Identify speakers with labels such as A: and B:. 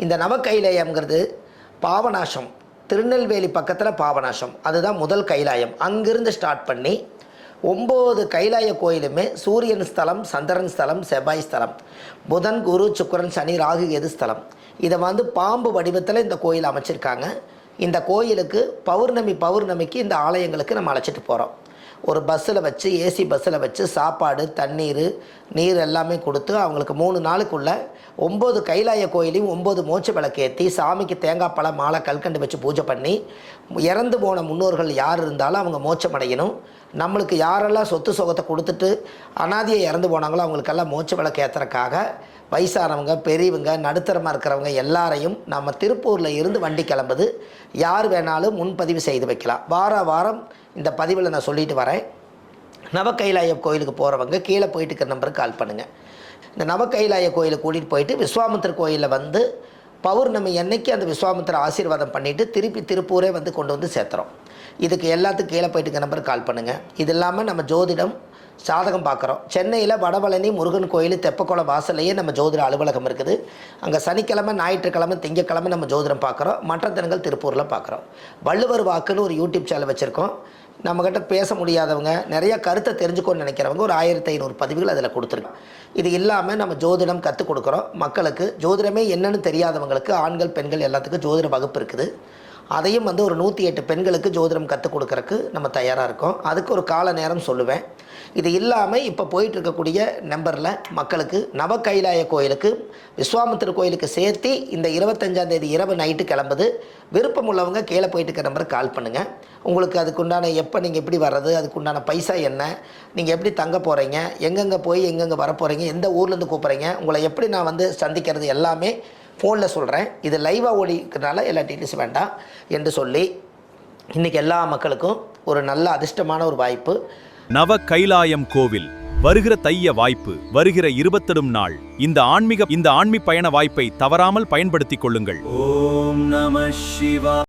A: இந்த நவகைலாயம்ங்கிறது பாபநாசம், திருநெல்வேலி பக்கத்தில் பாபநாசம், அதுதான் முதல் கைலாயம். அங்கிருந்து ஸ்டார்ட் பண்ணி 9 கைலாய கோயிலுமே சூரியன் ஸ்தலம், சந்திரன் ஸ்தலம், செவ்வாய் ஸ்தலம், புதன், குரு, சுக்கிரன், சனி, ராகு, கேது ஸ்தலம். இதை பாம்பு வடிவத்தில் இந்த கோயில் அமைச்சிருக்காங்க. இந்த கோயிலுக்கு பௌர்ணமிக்கு இந்த ஆலயங்களுக்கு நம்ம அழைச்சிட்டு போகிறோம். ஒரு பஸ்ஸில் வச்சு, ஏசி பஸ்ஸில் வச்சு சாப்பாடு, தண்ணீர், நீர் எல்லாமே கொடுத்து அவங்களுக்கு 3 நாளுக்குள்ளே 9 கைலாய கோயிலையும் 9 மோட்ச விளக்கு ஏற்றி சாமிக்கு தேங்காய் பழம், மாலை, கல்கண்டு வச்சு பூஜை பண்ணி இறந்து போன முன்னோர்கள் யார் இருந்தாலும் அவங்க மோட்சம் அடையணும். நம்மளுக்கு யாரெல்லாம் சொத்து சுகத்தை கொடுத்துட்டு அனாதியை இறந்து போனாங்களோ அவங்களுக்கெல்லாம் மோட்ச விளக்கு ஏற்றுறக்காக வயசானவங்க, பெரியவங்க, நடுத்தரமாக இருக்கிறவங்க எல்லாரையும் நம்ம திருப்பூரில் இருந்து வண்டி கிளம்புது. யார் வேணாலும் முன்பதிவு செய்து வைக்கலாம். வாரம் இந்த பதிவில் நான் சொல்லிட்டு வரேன். நவகைலாய கோயிலுக்கு போகிறவங்க கீழே போயிட்டு இருக்கிற நம்பருக்கு கால் பண்ணுங்கள். இந்த நவகைலாய கோயிலுக்கு கூட்டிகிட்டு போயிட்டு விஸ்வாமித்திர கோயிலில் பௌர்ணமி அன்னைக்கு அந்த விஸ்வாமித்திர ஆசீர்வாதம் பண்ணிவிட்டு திருப்பி திருப்பூரே கொண்டு வந்து சேர்த்துறோம். இதுக்கு எல்லாத்துக்கும் கீழே போயிட்டு இருக்க நம்பருக்கு கால் பண்ணுங்கள். இது இல்லாமல் நம்ம ஜோதிடம் சாதகம் பார்க்குறோம். சென்னையில் வடபழனி முருகன் கோயில் தெப்பக்குளம் வாசல்லையே நம்ம ஜோதிட அலுவலகம் இருக்குது. அங்கே சனிக்கிழமை, ஞாயிற்றுக்கிழமை, திங்கக்கிழமை நம்ம ஜோதிடம் பார்க்குறோம். மற்ற தினங்கள் திருப்பூரில் பார்க்குறோம். வள்ளுவர் வாக்குன்னு ஒரு யூடியூப் சேனல் வச்சுருக்கோம். நம்மக்கிட்ட பேச முடியாதவங்க, நிறையா கருத்தை தெரிஞ்சுக்கணும்னு நினைக்கிறவங்க ஒரு 1500 பதிவுகள் அதில் கொடுத்துருக்கோம். இது இல்லாமல் நம்ம ஜோதிடம் கற்றுக் கொடுக்குறோம் மக்களுக்கு. ஜோதிடமே என்னென்னு தெரியாதவங்களுக்கு ஆண்கள், பெண்கள் எல்லாத்துக்கும் ஜோதிட வகுப்பு இருக்குது. அதையும் ஒரு 108 பெண்களுக்கு ஜோதிடம் கற்றுக் கொடுக்குறக்கு நம்ம தயாராக இருக்கோம். அதுக்கு ஒரு கால நேரம் சொல்லுவேன். இது இல்லாமல் இப்போ போயிட்டு இருக்கக்கூடிய நம்பரில் மக்களுக்கு நவகைலாய கோயிலுக்கு, விஸ்வாமித்திர கோயிலுக்கு சேர்த்து இந்த 25ஆம் தேதி இரவு நைட்டு கிளம்புது. விருப்பம் உள்ளவங்க கீழே போயிட்டு இருக்க நம்பருக்கு கால் பண்ணுங்கள். உங்களுக்கு அதுக்குண்டான எப்போ நீங்கள் எப்படி வர்றது, அதுக்குண்டான பைசா என்ன, நீங்கள் எப்படி தங்க போகிறீங்க, எங்கெங்கே போய் எங்கெங்கே வர போகிறீங்க, எந்த ஊர்லேருந்து கூப்பிட்றீங்க, உங்களை எப்படி நான் சந்திக்கிறது எல்லாமே ஃபோனில் சொல்கிறேன். இது லைவாக ஓடிக்கிறதுனால எல்லா டீட்டெயில்ஸ் வேண்டாம் என்று சொல்லி இன்றைக்கி எல்லா மக்களுக்கும் ஒரு நல்ல அதிர்ஷ்டமான ஒரு வாய்ப்பு.
B: நவ கைலாயம் கோவில் வருகிற தைய வாய்ப்பு வருகிற 20 நாள். இந்த ஆன்மீக பயண வாய்ப்பை தவறாமல் பயன்படுத்திக் கொள்ளுங்கள். ஓம் நம சிவாய.